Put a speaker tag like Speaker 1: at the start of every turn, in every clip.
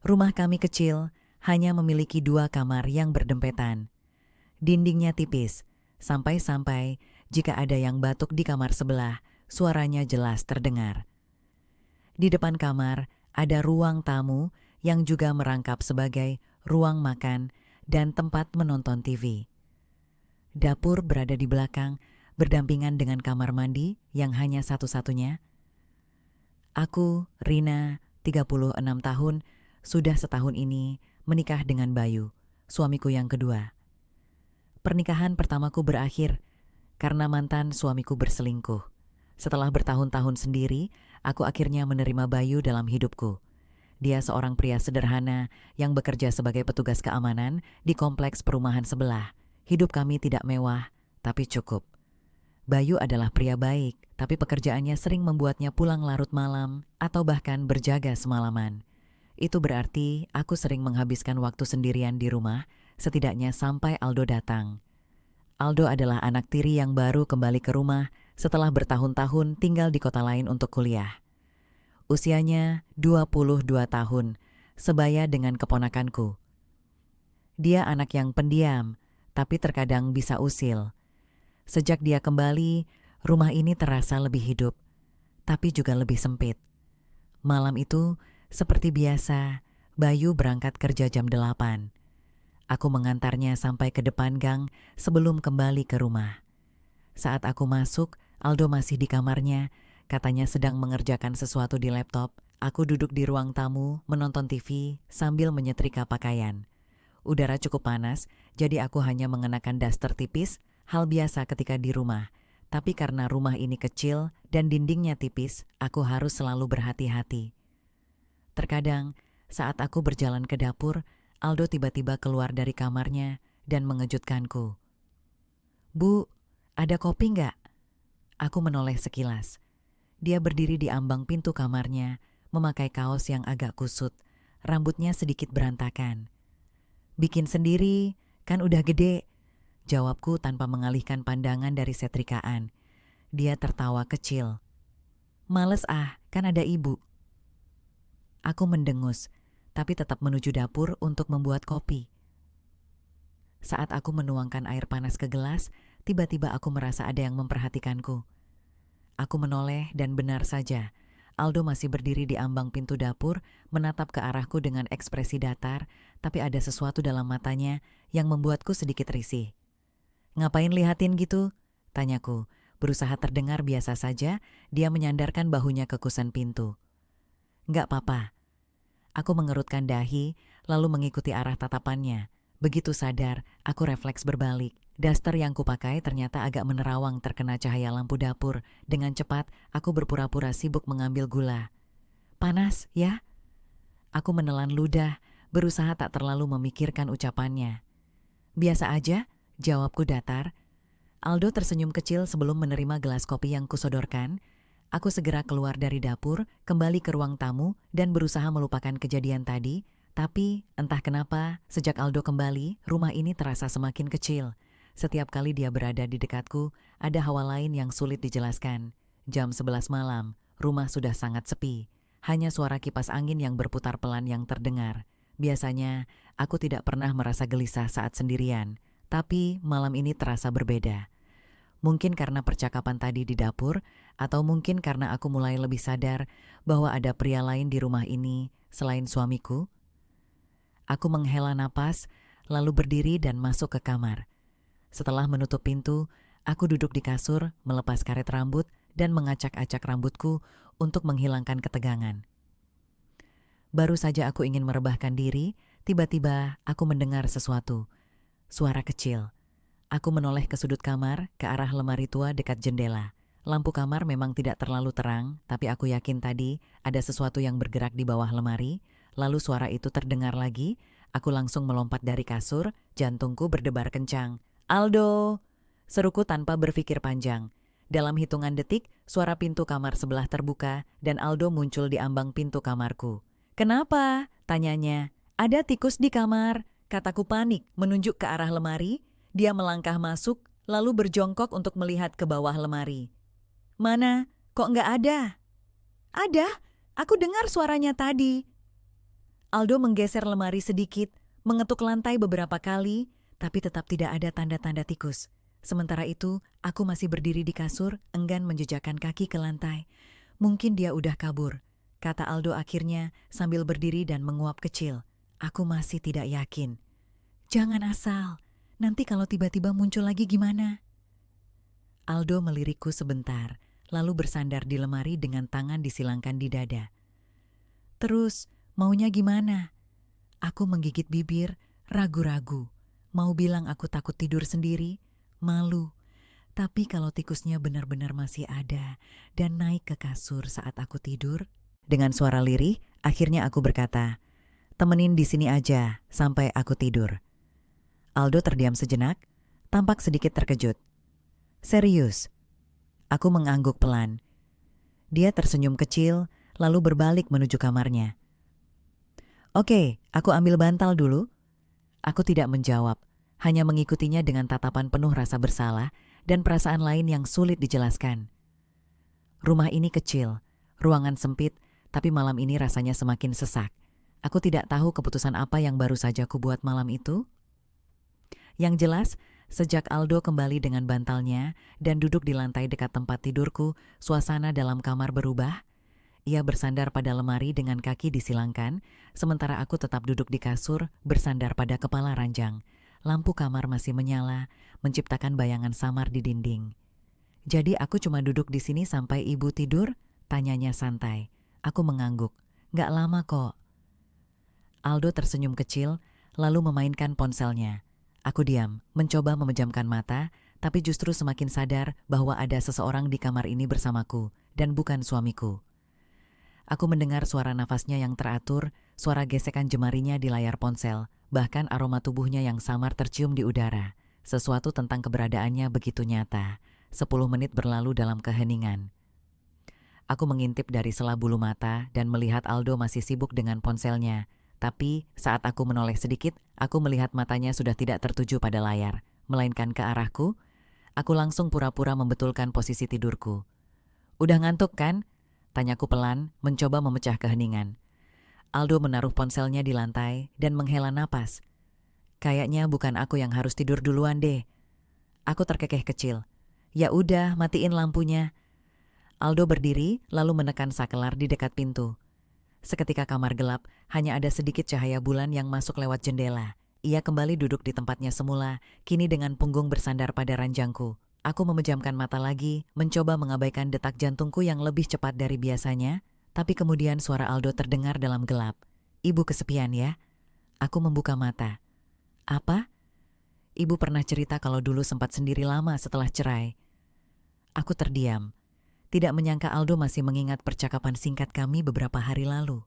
Speaker 1: Rumah kami kecil, hanya memiliki 2 kamar yang berdempetan. Dindingnya tipis, sampai-sampai jika ada yang batuk di kamar sebelah, suaranya jelas terdengar. Di depan kamar ada ruang tamu yang juga merangkap sebagai ruang makan dan tempat menonton TV. Dapur berada di belakang, berdampingan dengan kamar mandi yang hanya satu-satunya. Aku, Rina, 36 tahun, sudah setahun ini menikah dengan Bayu, suamiku yang kedua. Pernikahan pertamaku berakhir karena mantan suamiku berselingkuh. Setelah bertahun-tahun sendiri, aku akhirnya menerima Bayu dalam hidupku. Dia seorang pria sederhana yang bekerja sebagai petugas keamanan di kompleks perumahan sebelah. Hidup kami tidak mewah, tapi cukup. Bayu adalah pria baik, tapi pekerjaannya sering membuatnya pulang larut malam atau bahkan berjaga semalaman. Itu berarti aku sering menghabiskan waktu sendirian di rumah, setidaknya sampai Aldo datang. Aldo adalah anak tiri yang baru kembali ke rumah setelah bertahun-tahun tinggal di kota lain untuk kuliah. Usianya 22 tahun, sebaya dengan keponakanku. Dia anak yang pendiam, tapi terkadang bisa usil. Sejak dia kembali, rumah ini terasa lebih hidup, tapi juga lebih sempit. Malam itu, seperti biasa, Bayu berangkat kerja jam 8. Aku mengantarnya sampai ke depan gang sebelum kembali ke rumah. Saat aku masuk, Aldo masih di kamarnya, katanya sedang mengerjakan sesuatu di laptop. Aku duduk di ruang tamu, menonton TV sambil menyetrika pakaian. Udara cukup panas, jadi aku hanya mengenakan daster tipis, hal biasa ketika di rumah. Tapi karena rumah ini kecil dan dindingnya tipis, aku harus selalu berhati-hati. Terkadang, saat aku berjalan ke dapur, Aldo tiba-tiba keluar dari kamarnya dan mengejutkanku. "Bu, ada kopi nggak?" Aku menoleh sekilas. Dia berdiri di ambang pintu kamarnya, memakai kaos yang agak kusut, rambutnya sedikit berantakan. "Bikin sendiri, kan udah gede," jawabku tanpa mengalihkan pandangan dari setrikaan. Dia tertawa kecil. "Males kan ada ibu." Aku mendengus, tapi tetap menuju dapur untuk membuat kopi. Saat aku menuangkan air panas ke gelas, tiba-tiba aku merasa ada yang memperhatikanku. Aku menoleh dan benar saja, Aldo masih berdiri di ambang pintu dapur, menatap ke arahku dengan ekspresi datar, tapi ada sesuatu dalam matanya yang membuatku sedikit risih. "Ngapain lihatin gitu?" tanyaku. Berusaha terdengar biasa saja, dia menyandarkan bahunya ke kusen pintu. "Nggak apa-apa." Aku mengerutkan dahi, lalu mengikuti arah tatapannya. Begitu sadar, aku refleks berbalik. Daster yang kupakai ternyata agak menerawang terkena cahaya lampu dapur. Dengan cepat, aku berpura-pura sibuk mengambil gula. "Panas, ya?" Aku menelan ludah, berusaha tak terlalu memikirkan ucapannya. "Biasa aja," jawabku datar. Aldo tersenyum kecil sebelum menerima gelas kopi yang kusodorkan. Aku segera keluar dari dapur, kembali ke ruang tamu, dan berusaha melupakan kejadian tadi. Tapi, entah kenapa, sejak Aldo kembali, rumah ini terasa semakin kecil. Setiap kali dia berada di dekatku, ada hawa lain yang sulit dijelaskan. Jam 11 malam, rumah sudah sangat sepi. Hanya suara kipas angin yang berputar pelan yang terdengar. Biasanya, aku tidak pernah merasa gelisah saat sendirian. Tapi, malam ini terasa berbeda. Mungkin karena percakapan tadi di dapur, atau mungkin karena aku mulai lebih sadar bahwa ada pria lain di rumah ini selain suamiku. Aku menghela napas, lalu berdiri dan masuk ke kamar. Setelah menutup pintu, aku duduk di kasur, melepas karet rambut, dan mengacak-acak rambutku untuk menghilangkan ketegangan. Baru saja aku ingin merebahkan diri, tiba-tiba aku mendengar sesuatu. Suara kecil. Aku menoleh ke sudut kamar, ke arah lemari tua dekat jendela. Lampu kamar memang tidak terlalu terang, tapi aku yakin tadi ada sesuatu yang bergerak di bawah lemari. Lalu suara itu terdengar lagi, aku langsung melompat dari kasur, jantungku berdebar kencang. "Aldo!" seruku tanpa berpikir panjang. Dalam hitungan detik, suara pintu kamar sebelah terbuka dan Aldo muncul di ambang pintu kamarku. "Kenapa?" tanyanya. "Ada tikus di kamar," kataku panik menunjuk ke arah lemari. Dia melangkah masuk, lalu berjongkok untuk melihat ke bawah lemari. "Mana? Kok nggak ada?" "Ada, aku dengar suaranya tadi." Aldo menggeser lemari sedikit, mengetuk lantai beberapa kali, tapi tetap tidak ada tanda-tanda tikus. Sementara itu, aku masih berdiri di kasur, enggan menjejakkan kaki ke lantai. Mungkin dia udah kabur, kata Aldo akhirnya sambil berdiri dan menguap kecil. Aku masih tidak yakin. Jangan asal, nanti kalau tiba-tiba muncul lagi gimana? Aldo melirikku sebentar, lalu bersandar di lemari dengan tangan disilangkan di dada. Terus, maunya gimana? Aku menggigit bibir, ragu-ragu. Mau bilang aku takut tidur sendiri, malu. Tapi kalau tikusnya benar-benar masih ada dan naik ke kasur saat aku tidur, dengan suara lirih, akhirnya aku berkata, temenin di sini aja sampai aku tidur. Aldo terdiam sejenak, tampak sedikit terkejut. Serius? Aku mengangguk pelan. Dia tersenyum kecil, lalu berbalik menuju kamarnya. Oke, aku ambil bantal dulu. Aku tidak menjawab, hanya mengikutinya dengan tatapan penuh rasa bersalah dan perasaan lain yang sulit dijelaskan. Rumah ini kecil, ruangan sempit, tapi malam ini rasanya semakin sesak. Aku tidak tahu keputusan apa yang baru saja ku buat malam itu. Yang jelas, sejak Aldo kembali dengan bantalnya dan duduk di lantai dekat tempat tidurku, suasana dalam kamar berubah. Ia bersandar pada lemari dengan kaki disilangkan, sementara aku tetap duduk di kasur bersandar pada kepala ranjang. Lampu kamar masih menyala, menciptakan bayangan samar di dinding. Jadi aku cuma duduk di sini sampai ibu tidur? Tanyanya santai. Aku mengangguk. Gak lama kok. Aldo tersenyum kecil, lalu memainkan ponselnya. Aku diam, mencoba memejamkan mata, tapi justru semakin sadar bahwa ada seseorang di kamar ini bersamaku, dan bukan suamiku. Aku mendengar suara nafasnya yang teratur, suara gesekan jemarinya di layar ponsel, bahkan aroma tubuhnya yang samar tercium di udara. Sesuatu tentang keberadaannya begitu nyata. 10 menit berlalu dalam keheningan. Aku mengintip dari sela bulu mata dan melihat Aldo masih sibuk dengan ponselnya. Tapi saat aku menoleh sedikit, aku melihat matanya sudah tidak tertuju pada layar, melainkan ke arahku. Aku langsung pura-pura membetulkan posisi tidurku. Udah ngantuk kan? Tanyaku pelan, mencoba memecah keheningan. Aldo menaruh ponselnya di lantai dan menghela napas. Kayaknya bukan aku yang harus tidur duluan deh. Aku terkekeh kecil. Ya udah, matiin lampunya. Aldo berdiri, lalu menekan sakelar di dekat pintu. Seketika kamar gelap, hanya ada sedikit cahaya bulan yang masuk lewat jendela. Ia kembali duduk di tempatnya semula, kini dengan punggung bersandar pada ranjangku. Aku memejamkan mata lagi, mencoba mengabaikan detak jantungku yang lebih cepat dari biasanya, tapi kemudian suara Aldo terdengar dalam gelap. Ibu kesepian ya? Aku membuka mata. Apa? Ibu pernah cerita kalau dulu sempat sendiri lama setelah cerai. Aku terdiam. Tidak menyangka Aldo masih mengingat percakapan singkat kami beberapa hari lalu.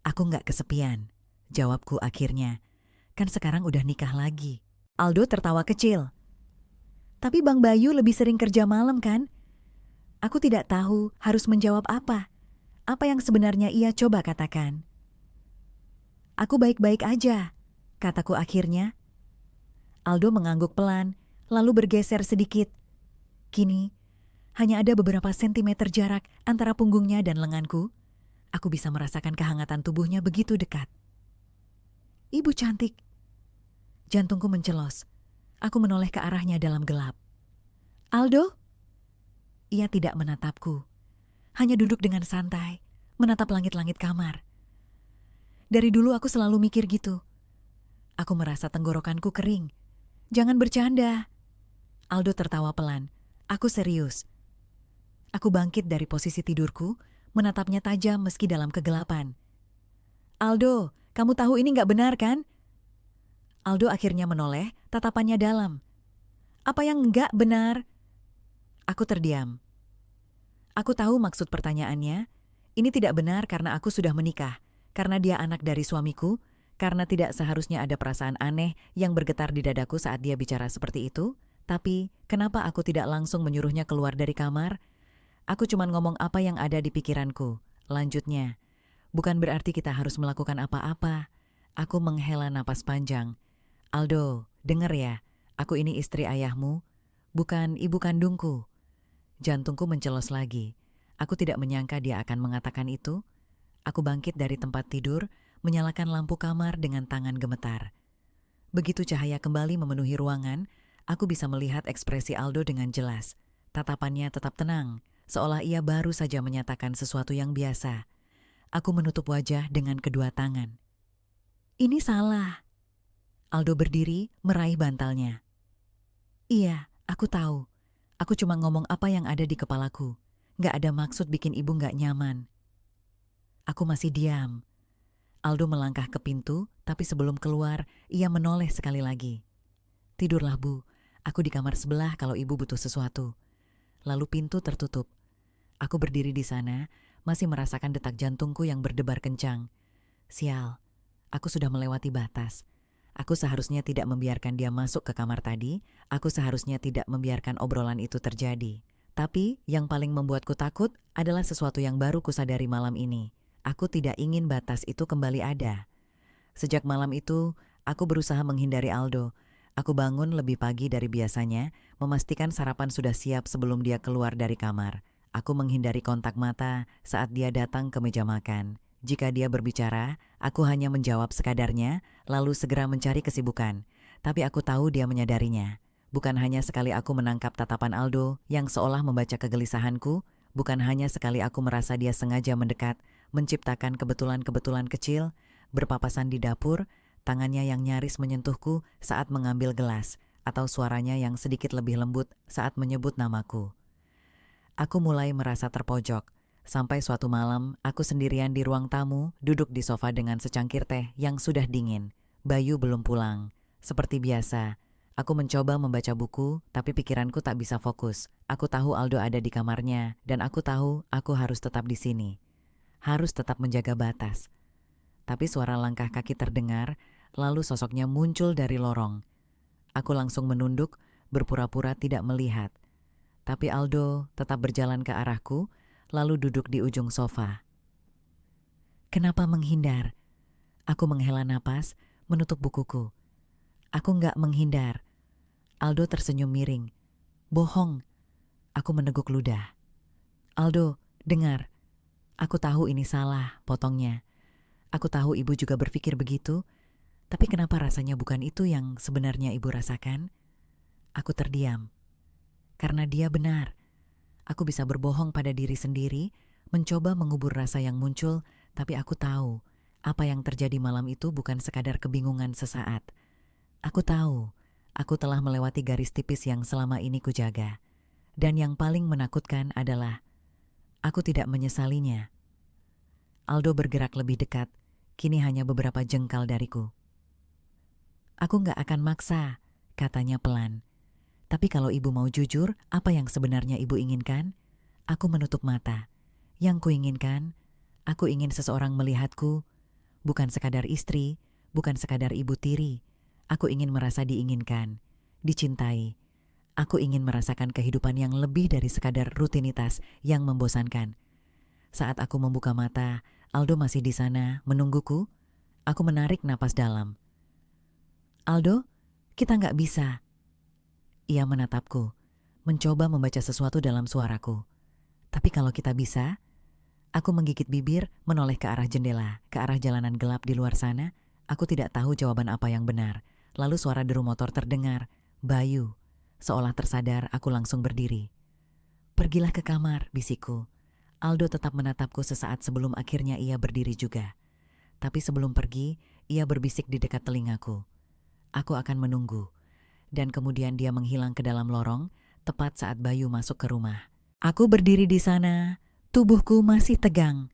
Speaker 1: Aku nggak kesepian, jawabku akhirnya. Kan sekarang udah nikah lagi. Aldo tertawa kecil. Tapi Bang Bayu lebih sering kerja malam kan? Aku tidak tahu harus menjawab apa. Apa yang sebenarnya ia coba katakan. Aku baik-baik aja, kataku akhirnya. Aldo mengangguk pelan, lalu bergeser sedikit. Kini, hanya ada beberapa sentimeter jarak antara punggungnya dan lenganku. Aku bisa merasakan kehangatan tubuhnya begitu dekat. Ibu cantik. Jantungku mencelos. Aku menoleh ke arahnya dalam gelap. Aldo? Ia tidak menatapku. Hanya duduk dengan santai, menatap langit-langit kamar. Dari dulu aku selalu mikir gitu. Aku merasa tenggorokanku kering. Jangan bercanda. Aldo tertawa pelan. Aku serius. Aku bangkit dari posisi tidurku, menatapnya tajam meski dalam kegelapan. Aldo, kamu tahu ini gak benar kan? Aldo akhirnya menoleh, tatapannya dalam. Apa yang enggak benar? Aku terdiam. Aku tahu maksud pertanyaannya. Ini tidak benar karena aku sudah menikah, karena dia anak dari suamiku, karena tidak seharusnya ada perasaan aneh yang bergetar di dadaku saat dia bicara seperti itu. Tapi, kenapa aku tidak langsung menyuruhnya keluar dari kamar? Aku cuma ngomong apa yang ada di pikiranku. Lanjutnya, bukan berarti kita harus melakukan apa-apa. Aku menghela napas panjang. Aldo, denger ya, aku ini istri ayahmu, bukan ibu kandungku. Jantungku mencelos lagi. Aku tidak menyangka dia akan mengatakan itu. Aku bangkit dari tempat tidur, menyalakan lampu kamar dengan tangan gemetar. Begitu cahaya kembali memenuhi ruangan, aku bisa melihat ekspresi Aldo dengan jelas. Tatapannya tetap tenang, seolah ia baru saja menyatakan sesuatu yang biasa. Aku menutup wajah dengan kedua tangan. Ini salah. Aldo berdiri, meraih bantalnya. Iya, aku tahu. Aku cuma ngomong apa yang ada di kepalaku. Gak ada maksud bikin ibu gak nyaman. Aku masih diam. Aldo melangkah ke pintu, tapi sebelum keluar, ia menoleh sekali lagi. Tidurlah, Bu. Aku di kamar sebelah kalau ibu butuh sesuatu. Lalu pintu tertutup. Aku berdiri di sana, masih merasakan detak jantungku yang berdebar kencang. Sial, aku sudah melewati batas. Aku seharusnya tidak membiarkan dia masuk ke kamar tadi. Aku seharusnya tidak membiarkan obrolan itu terjadi. Tapi yang paling membuatku takut adalah sesuatu yang baru kusadari malam ini. Aku tidak ingin batas itu kembali ada. Sejak malam itu, aku berusaha menghindari Aldo. Aku bangun lebih pagi dari biasanya, memastikan sarapan sudah siap sebelum dia keluar dari kamar. Aku menghindari kontak mata saat dia datang ke meja makan. Jika dia berbicara, aku hanya menjawab sekadarnya, lalu segera mencari kesibukan. Tapi aku tahu dia menyadarinya. Bukan hanya sekali aku menangkap tatapan Aldo yang seolah membaca kegelisahanku, bukan hanya sekali aku merasa dia sengaja mendekat, menciptakan kebetulan-kebetulan kecil, berpapasan di dapur, tangannya yang nyaris menyentuhku saat mengambil gelas, atau suaranya yang sedikit lebih lembut saat menyebut namaku. Aku mulai merasa terpojok, sampai suatu malam aku sendirian di ruang tamu, duduk di sofa dengan secangkir teh yang sudah dingin. Bayu belum pulang. Seperti biasa, aku mencoba membaca buku, tapi pikiranku tak bisa fokus. Aku tahu Aldo ada di kamarnya, dan aku tahu aku harus tetap di sini. Harus tetap menjaga batas. Tapi suara langkah kaki terdengar, lalu sosoknya muncul dari lorong. Aku langsung menunduk, berpura-pura tidak melihat. Tapi Aldo tetap berjalan ke arahku, lalu duduk di ujung sofa. Kenapa menghindar? Aku menghela napas, menutup bukuku. Aku nggak menghindar. Aldo tersenyum miring. Bohong. Aku meneguk ludah. Aldo, dengar. Aku tahu ini salah, potongnya. Aku tahu ibu juga berpikir begitu, tapi kenapa rasanya bukan itu yang sebenarnya ibu rasakan? Aku terdiam. Karena dia benar. Aku bisa berbohong pada diri sendiri, mencoba mengubur rasa yang muncul, tapi aku tahu apa yang terjadi malam itu bukan sekadar kebingungan sesaat. Aku tahu, aku telah melewati garis tipis yang selama ini kujaga. Dan yang paling menakutkan adalah, aku tidak menyesalinya. Aldo bergerak lebih dekat, kini hanya beberapa jengkal dariku. Aku gak akan maksa, katanya pelan. Tapi kalau ibu mau jujur, apa yang sebenarnya ibu inginkan? Aku menutup mata. Yang kuinginkan, aku ingin seseorang melihatku, bukan sekadar istri, bukan sekadar ibu tiri. Aku ingin merasa diinginkan, dicintai. Aku ingin merasakan kehidupan yang lebih dari sekadar rutinitas yang membosankan. Saat aku membuka mata, Aldo masih di sana, menungguku. Aku menarik napas dalam. Aldo, kita nggak bisa. Ia menatapku, mencoba membaca sesuatu dalam suaraku. Tapi kalau kita bisa, aku menggigit bibir, menoleh ke arah jendela, ke arah jalanan gelap di luar sana. Aku tidak tahu jawaban apa yang benar. Lalu suara deru motor terdengar. Bayu. Seolah tersadar, aku langsung berdiri. Pergilah ke kamar, bisikku. Aldo tetap menatapku sesaat sebelum akhirnya ia berdiri juga. Tapi sebelum pergi, ia berbisik di dekat telingaku. Aku akan menunggu. Dan kemudian dia menghilang ke dalam lorong, tepat saat Bayu masuk ke rumah. Aku berdiri di sana, tubuhku masih tegang.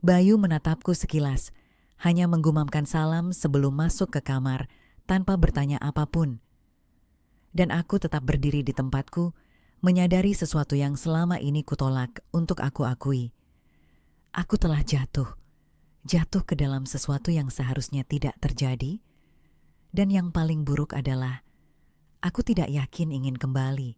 Speaker 1: Bayu menatapku sekilas, hanya menggumamkan salam sebelum masuk ke kamar tanpa bertanya apapun. Dan aku tetap berdiri di tempatku, menyadari sesuatu yang selama ini kutolak untuk aku akui. Aku telah jatuh ke dalam sesuatu yang seharusnya tidak terjadi. Dan yang paling buruk adalah, aku tidak yakin ingin kembali.